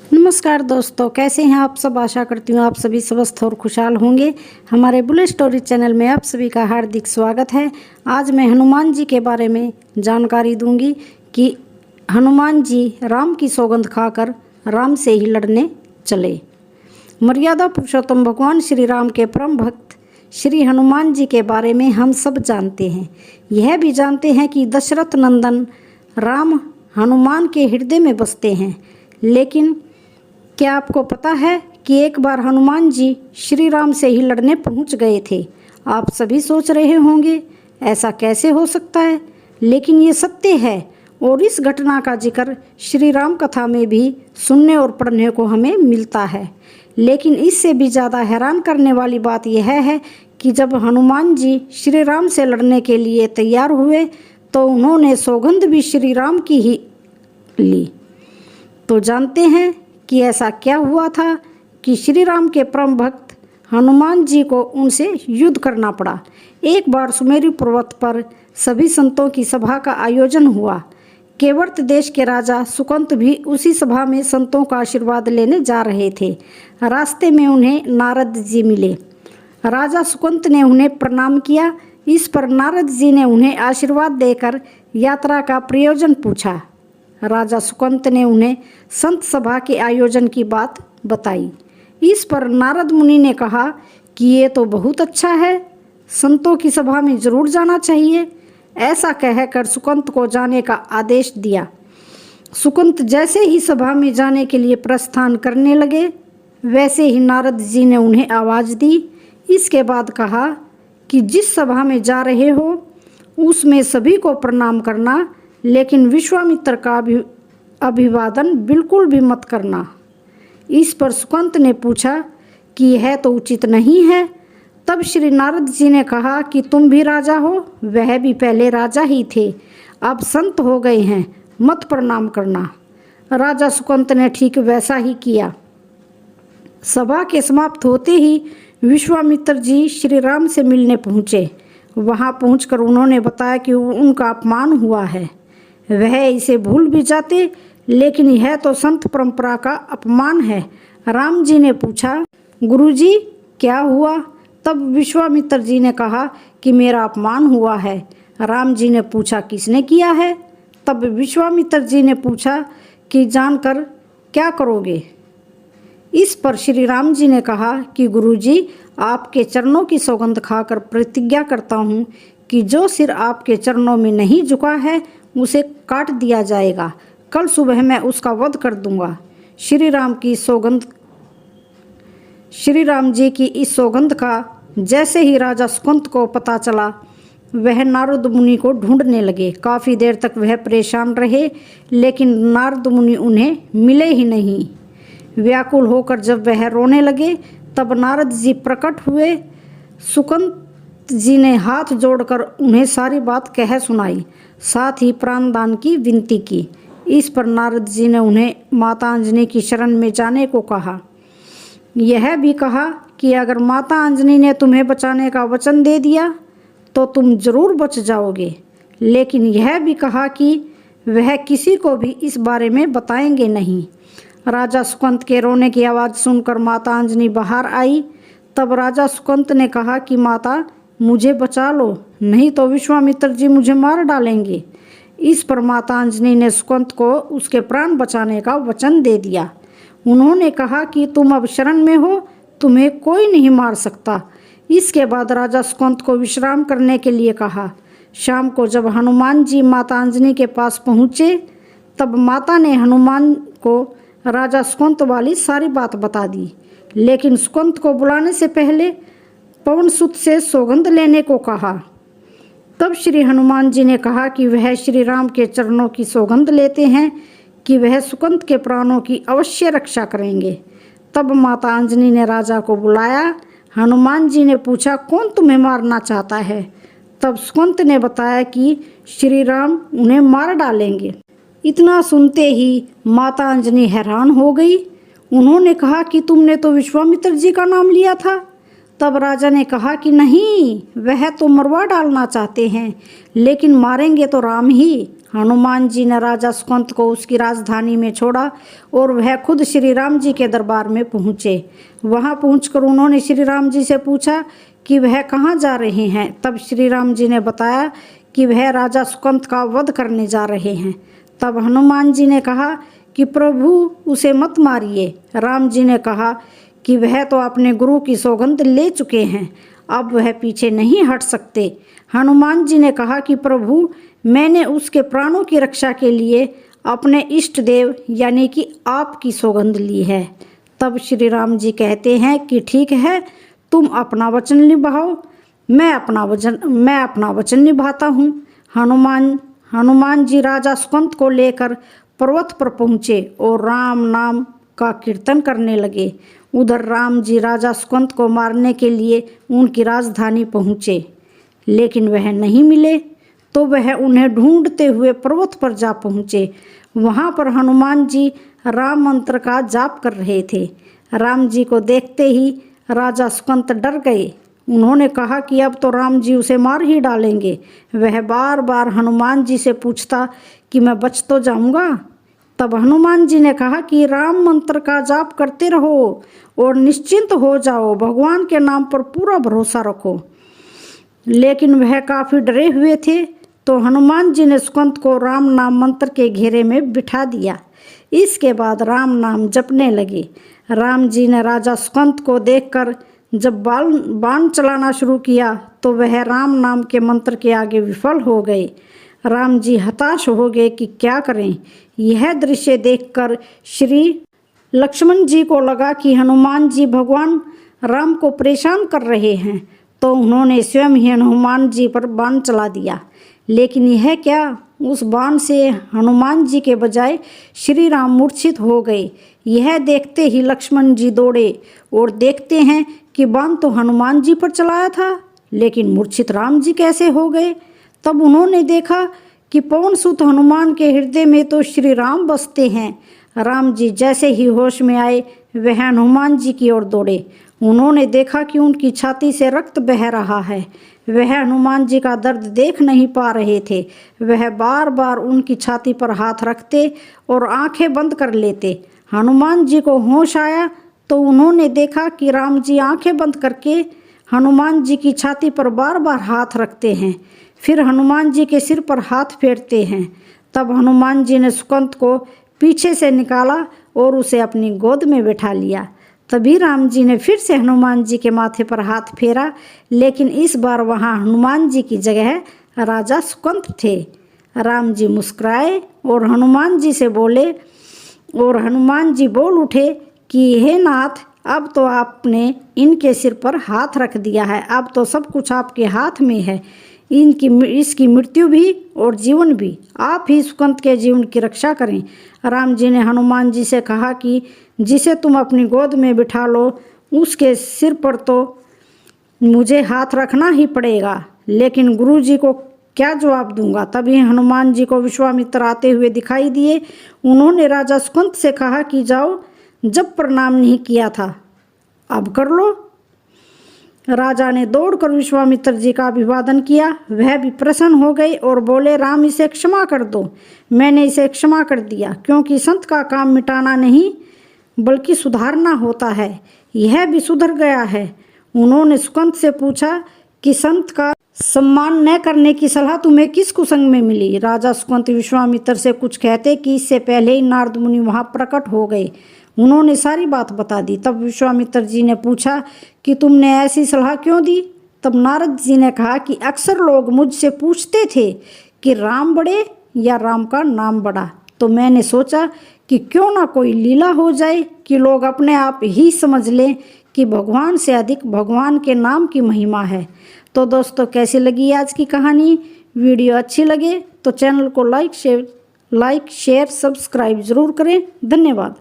नमस्कार दोस्तों, कैसे हैं आप सब। आशा करती हूँ आप सभी स्वस्थ और खुशहाल होंगे। हमारे बुलेट स्टोरी चैनल में आप सभी का हार्दिक स्वागत है। आज मैं हनुमान जी के बारे में जानकारी दूंगी कि हनुमान जी राम की सौगंध खाकर राम से ही लड़ने चले। मर्यादा पुरुषोत्तम भगवान श्री राम के परम भक्त श्री हनुमान जी के बारे में हम सब जानते हैं। यह भी जानते हैं कि दशरथ नंदन राम हनुमान के हृदय में बसते हैं। लेकिन क्या आपको पता है कि एक बार हनुमान जी श्री राम से ही लड़ने पहुंच गए थे। आप सभी सोच रहे होंगे ऐसा कैसे हो सकता है, लेकिन ये सत्य है और इस घटना का जिक्र श्री राम कथा में भी सुनने और पढ़ने को हमें मिलता है। लेकिन इससे भी ज़्यादा हैरान करने वाली बात यह है कि जब हनुमान जी श्री राम से लड़ने के लिए तैयार हुए तो उन्होंने सौगंध भी श्री राम की ही ली। तो जानते हैं कि ऐसा क्या हुआ था कि श्री राम के परम भक्त हनुमान जी को उनसे युद्ध करना पड़ा। एक बार सुमेरु पर्वत पर सभी संतों की सभा का आयोजन हुआ। केवट देश के राजा सुकंत भी उसी सभा में संतों का आशीर्वाद लेने जा रहे थे। रास्ते में उन्हें नारद जी मिले। राजा सुकंत ने उन्हें प्रणाम किया। इस पर नारद जी ने उन्हें आशीर्वाद देकर यात्रा का प्रयोजन पूछा। राजा सुकंत ने उन्हें संत सभा के आयोजन की बात बताई। इस पर नारद मुनि ने कहा कि ये तो बहुत अच्छा है, संतों की सभा में जरूर जाना चाहिए। ऐसा कहकर सुकंत को जाने का आदेश दिया। सुकंत जैसे ही सभा में जाने के लिए प्रस्थान करने लगे, वैसे ही नारद जी ने उन्हें आवाज़ दी। इसके बाद कहा कि जिस सभा में जा रहे हो उसमें सभी को प्रणाम करना, लेकिन विश्वामित्र का अभिवादन बिल्कुल भी मत करना। इस पर सुकंत ने पूछा कि यह तो उचित नहीं है। तब श्री नारद जी ने कहा कि तुम भी राजा हो, वह भी पहले राजा ही थे, अब संत हो गए हैं, मत प्रणाम करना। राजा सुकंत ने ठीक वैसा ही किया। सभा के समाप्त होते ही विश्वामित्र जी श्री राम से मिलने पहुँचे। वहाँ पहुंचकर उन्होंने बताया कि उनका अपमान हुआ है। वह इसे भूल भी जाते, लेकिन यह तो संत परंपरा का अपमान है। राम जी ने पूछा, गुरुजी क्या हुआ? तब विश्वामित्र जी ने कहा कि मेरा अपमान हुआ है। राम जी ने पूछा, किसने किया है? तब विश्वामित्र जी ने पूछा कि जानकर क्या करोगे? इस पर श्री राम जी ने कहा कि गुरुजी, आपके चरणों की सौगंध खाकर प्रतिज्ञा करता हूँ कि जो सिर आपके चरणों में नहीं झुका है उसे काट दिया जाएगा। कल सुबह मैं उसका वध कर दूंगा। श्री राम जी की इस सौगंध का जैसे ही राजा सुकंत को पता चला, वह नारद मुनि को ढूंढने लगे। काफ़ी देर तक वह परेशान रहे, लेकिन नारद मुनि उन्हें मिले ही नहीं। व्याकुल होकर जब वह रोने लगे, तब नारद जी प्रकट हुए। सुकंत जी ने हाथ जोड़कर उन्हें सारी बात कह सुनाई, साथ ही प्राणदान की विनती की। इस पर नारद जी ने उन्हें माता अंजनी की शरण में जाने को कहा। यह भी कहा कि अगर माता अंजनी ने तुम्हें बचाने का वचन दे दिया तो तुम जरूर बच जाओगे। लेकिन यह भी कहा कि वह किसी को भी इस बारे में बताएंगे नहीं। राजा सुकंत के रोने की आवाज़ सुनकर माता अंजनी बाहर आई। तब राजा सुकंत ने कहा कि माता, मुझे बचा लो, नहीं तो विश्वामित्र जी मुझे मार डालेंगे। इस पर माता अंजनी ने सुकंत को उसके प्राण बचाने का वचन दे दिया। उन्होंने कहा कि तुम अब शरण में हो, तुम्हें कोई नहीं मार सकता। इसके बाद राजा सुकंत को विश्राम करने के लिए कहा। शाम को जब हनुमान जी माता अंजनी के पास पहुँचे, तब माता ने हनुमान को राजा सुकंत वाली सारी बात बता दी। लेकिन सुकंत को बुलाने से पहले पवन सुत से सौगंध लेने को कहा। तब श्री हनुमान जी ने कहा कि वह श्री राम के चरणों की सौगंध लेते हैं कि वह सुकंत के प्राणों की अवश्य रक्षा करेंगे। तब माता अंजनी ने राजा को बुलाया। हनुमान जी ने पूछा, कौन तुम्हें मारना चाहता है? तब सुकंत ने बताया कि श्री राम उन्हें मार डालेंगे। इतना सुनते ही माता अंजनी हैरान हो गई। उन्होंने कहा कि तुमने तो विश्वामित्र जी का नाम लिया था। तब राजा ने कहा कि नहीं, वह तो मरवा डालना चाहते हैं, लेकिन मारेंगे तो राम ही। हनुमान जी ने राजा सुकंत को उसकी राजधानी में छोड़ा और वह खुद श्री राम जी के दरबार में पहुँचे। वहाँ पहुँचकर उन्होंने श्री राम जी से पूछा कि वह कहाँ जा रहे हैं। तब श्री राम जी ने बताया कि वह राजा सुकंत का वध करने जा रहे हैं। तब हनुमान जी ने कहा कि प्रभु उसे मत मारिए। राम जी ने कहा कि वह तो अपने गुरु की सौगंध ले चुके हैं, अब वह पीछे नहीं हट सकते। हनुमान जी ने कहा कि प्रभु मैंने उसके प्राणों की रक्षा के लिए अपने इष्ट देव यानी कि आपकी सौगंध ली है। तब श्री राम जी कहते हैं कि ठीक है, तुम अपना वचन निभाओ, मैं अपना वचन निभाता हूँ। हनुमान जी राजा सुकंत को लेकर पर्वत पर पहुँचे और राम नाम का कीर्तन करने लगे। उधर राम जी राजा सुकंत को मारने के लिए उनकी राजधानी पहुँचे, लेकिन वह नहीं मिले। तो वह उन्हें ढूंढते हुए पर्वत पर जा पहुँचे। वहाँ पर हनुमान जी राम मंत्र का जाप कर रहे थे। राम जी को देखते ही राजा सुकंत डर गए। उन्होंने कहा कि अब तो राम जी उसे मार ही डालेंगे। वह बार बार हनुमान जी से पूछता कि मैं बच तो जाऊंगा। तब हनुमान जी ने कहा कि राम मंत्र का जाप करते रहो और निश्चिंत हो जाओ, भगवान के नाम पर पूरा भरोसा रखो। लेकिन वह काफ़ी डरे हुए थे। तो हनुमान जी ने सुकंत को राम नाम मंत्र के घेरे में बिठा दिया। इसके बाद राम नाम जपने लगे। राम जी ने राजा सुकंत को देखकर जब बाण चलाना शुरू किया तो वह राम नाम के मंत्र के आगे विफल हो गए। राम जी हताश हो गए कि क्या करें। यह दृश्य देखकर श्री लक्ष्मण जी को लगा कि हनुमान जी भगवान राम को परेशान कर रहे हैं, तो उन्होंने स्वयं ही हनुमान जी पर बाण चला दिया। लेकिन यह क्या, उस बाण से हनुमान जी के बजाय श्री राम मूर्छित हो गए। यह देखते ही लक्ष्मण जी दौड़े और देखते हैं कि बाण तो हनुमान जी पर चलाया था, लेकिन मूर्छित राम जी कैसे हो गए। तब उन्होंने देखा कि पवन सुत हनुमान के हृदय में तो श्री राम बसते हैं। राम जी जैसे ही होश में आए वह हनुमान जी की ओर दौड़े। उन्होंने देखा कि उनकी छाती से रक्त बह रहा है। वह हनुमान जी का दर्द देख नहीं पा रहे थे। वह बार बार उनकी छाती पर हाथ रखते और आंखें बंद कर लेते। हनुमान जी को होश आया तो उन्होंने देखा कि राम जी आंखें बंद करके हनुमान जी की छाती पर बार बार हाथ रखते हैं, फिर हनुमान जी के सिर पर हाथ फेरते हैं। तब हनुमान जी ने सुकंत को पीछे से निकाला और उसे अपनी गोद में बैठा लिया। तभी राम जी ने फिर से हनुमान जी के माथे पर हाथ फेरा, लेकिन इस बार वहाँ हनुमान जी की जगह राजा सुकंत थे। राम जी मुस्कुराए और हनुमान जी से बोले और हनुमान जी बोल उठे कि हे नाथ, अब तो आपने इनके सिर पर हाथ रख दिया है, अब तो सब कुछ आपके हाथ में है। इसकी मृत्यु भी और जीवन भी आप ही सुकंत के जीवन की रक्षा करें। राम जी ने हनुमान जी से कहा कि जिसे तुम अपनी गोद में बिठा लो उसके सिर पर तो मुझे हाथ रखना ही पड़ेगा, लेकिन गुरु जी को क्या जवाब दूंगा। तभी हनुमान जी को विश्वामित्र आते हुए दिखाई दिए। उन्होंने राजा सुकंत से कहा कि जाओ, जब प्रणाम नहीं किया था अब कर लो। राजा ने दौड़कर विश्वामित्र जी का अभिवादन किया। वह भी प्रसन्न हो गए और बोले, राम इसे क्षमा कर दो। मैंने इसे क्षमा कर दिया, क्योंकि संत का काम मिटाना नहीं बल्कि सुधारना होता है। यह भी सुधर गया है। उन्होंने सुकंत से पूछा कि संत का सम्मान न करने की सलाह तुम्हें किस कुसंग में मिली। राजा सुकंत विश्वामित्र से कुछ कहते कि इससे पहले ही नारद मुनि वहाँ प्रकट हो गए। उन्होंने सारी बात बता दी। तब विश्वामित्र जी ने पूछा कि तुमने ऐसी सलाह क्यों दी। तब नारद जी ने कहा कि अक्सर लोग मुझसे पूछते थे कि राम बड़े या राम का नाम बड़ा, तो मैंने सोचा कि क्यों ना कोई लीला हो जाए कि लोग अपने आप ही समझ लें कि भगवान से अधिक भगवान के नाम की महिमा है। तो दोस्तों, कैसी लगी आज की कहानी? वीडियो अच्छी लगे तो चैनल को लाइक शेयर सब्सक्राइब ज़रूर करें। धन्यवाद।